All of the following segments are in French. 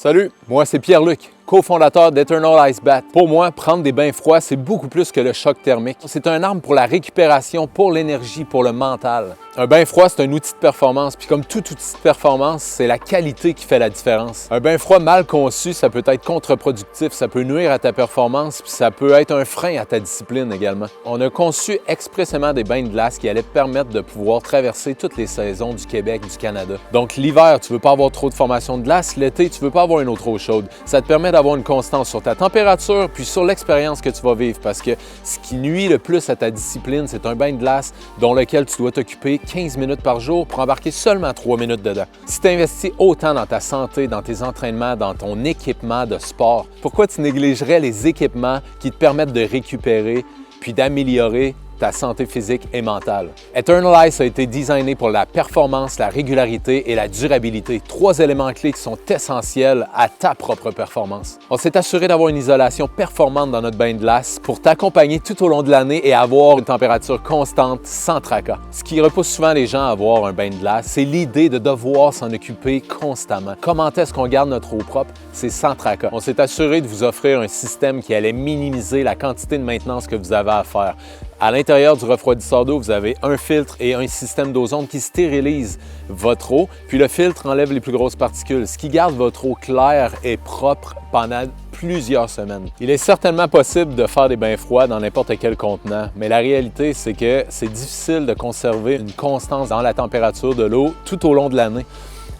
Salut, moi c'est Pierre-Luc, cofondateur d'Eternal Ice Bath. Pour moi, prendre des bains froids, c'est beaucoup plus que le choc thermique. C'est un arme pour la récupération, pour l'énergie, pour le mental. Un bain froid, c'est un outil de performance. Puis comme tout outil de performance, c'est la qualité qui fait la différence. Un bain froid mal conçu, ça peut être contre-productif, ça peut nuire à ta performance, puis ça peut être un frein à ta discipline également. On a conçu expressément des bains de glace qui allaient permettre de pouvoir traverser toutes les saisons du Québec, du Canada. Donc l'hiver, tu veux pas avoir trop de formation de glace. L'été, tu veux pas avoir une eau trop chaude. Ça te permet d'avoir une constance sur ta température puis sur l'expérience que tu vas vivre parce que ce qui nuit le plus à ta discipline, c'est un bain de glace dont lequel tu dois t'occuper 15 minutes par jour pour embarquer seulement 3 minutes dedans. Si tu investis autant dans ta santé, dans tes entraînements, dans ton équipement de sport, pourquoi tu négligerais les équipements qui te permettent de récupérer puis d'améliorer ta santé physique et mentale? Eternal Ice a été designé pour la performance, la régularité et la durabilité. 3 éléments clés qui sont essentiels à ta propre performance. On s'est assuré d'avoir une isolation performante dans notre bain de glace pour t'accompagner tout au long de l'année et avoir une température constante sans tracas. Ce qui repousse souvent les gens à avoir un bain de glace, c'est l'idée de devoir s'en occuper constamment. Comment est-ce qu'on garde notre eau propre? C'est sans tracas. On s'est assuré de vous offrir un système qui allait minimiser la quantité de maintenance que vous avez à faire. À l'intérieur du refroidisseur d'eau, vous avez un filtre et un système d'ozone qui stérilise votre eau, puis le filtre enlève les plus grosses particules, ce qui garde votre eau claire et propre pendant plusieurs semaines. Il est certainement possible de faire des bains froids dans n'importe quel contenant, mais la réalité, c'est que c'est difficile de conserver une constance dans la température de l'eau tout au long de l'année.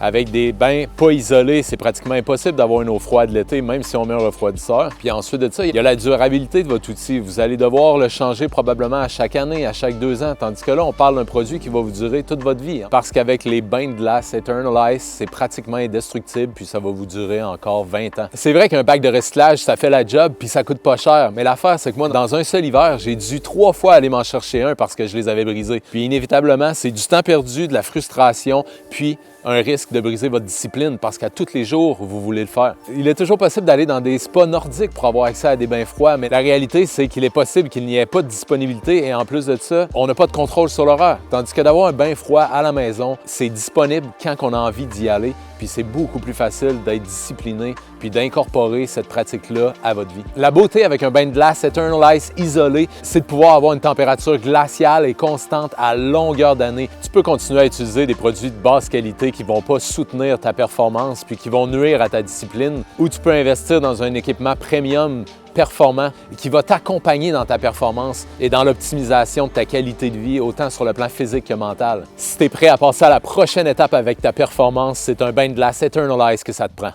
Avec des bains pas isolés, c'est pratiquement impossible d'avoir une eau froide l'été, même si on met un refroidisseur. Puis ensuite de ça, il y a la durabilité de votre outil. Vous allez devoir le changer probablement à chaque année, à chaque 2 ans, tandis que là, on parle d'un produit qui va vous durer toute votre vie. Parce qu'avec les bains de glace Eternal Ice, c'est pratiquement indestructible, puis ça va vous durer encore 20 ans. C'est vrai qu'un bac de recyclage, ça fait la job, puis ça coûte pas cher. Mais l'affaire, c'est que moi, dans un seul hiver, j'ai dû 3 fois aller m'en chercher un parce que je les avais brisés. Puis inévitablement, c'est du temps perdu, de la frustration, puis un risque de briser votre discipline parce qu'à tous les jours, vous voulez le faire. Il est toujours possible d'aller dans des spas nordiques pour avoir accès à des bains froids, mais la réalité, c'est qu'il est possible qu'il n'y ait pas de disponibilité et en plus de ça, on n'a pas de contrôle sur l'horaire. Tandis que d'avoir un bain froid à la maison, c'est disponible quand on a envie d'y aller, puis c'est beaucoup plus facile d'être discipliné puis d'incorporer cette pratique-là à votre vie. La beauté avec un bain de glace Eternal Ice isolé, c'est de pouvoir avoir une température glaciale et constante à longueur d'année. Tu peux continuer à utiliser des produits de basse qualité qui ne vont pas soutenir ta performance puis qui vont nuire à ta discipline, ou tu peux investir dans un équipement premium performant qui va t'accompagner dans ta performance et dans l'optimisation de ta qualité de vie, autant sur le plan physique que mental. Si tu es prêt à passer à la prochaine étape avec ta performance, c'est un bain de glace Eternal Ice que ça te prend.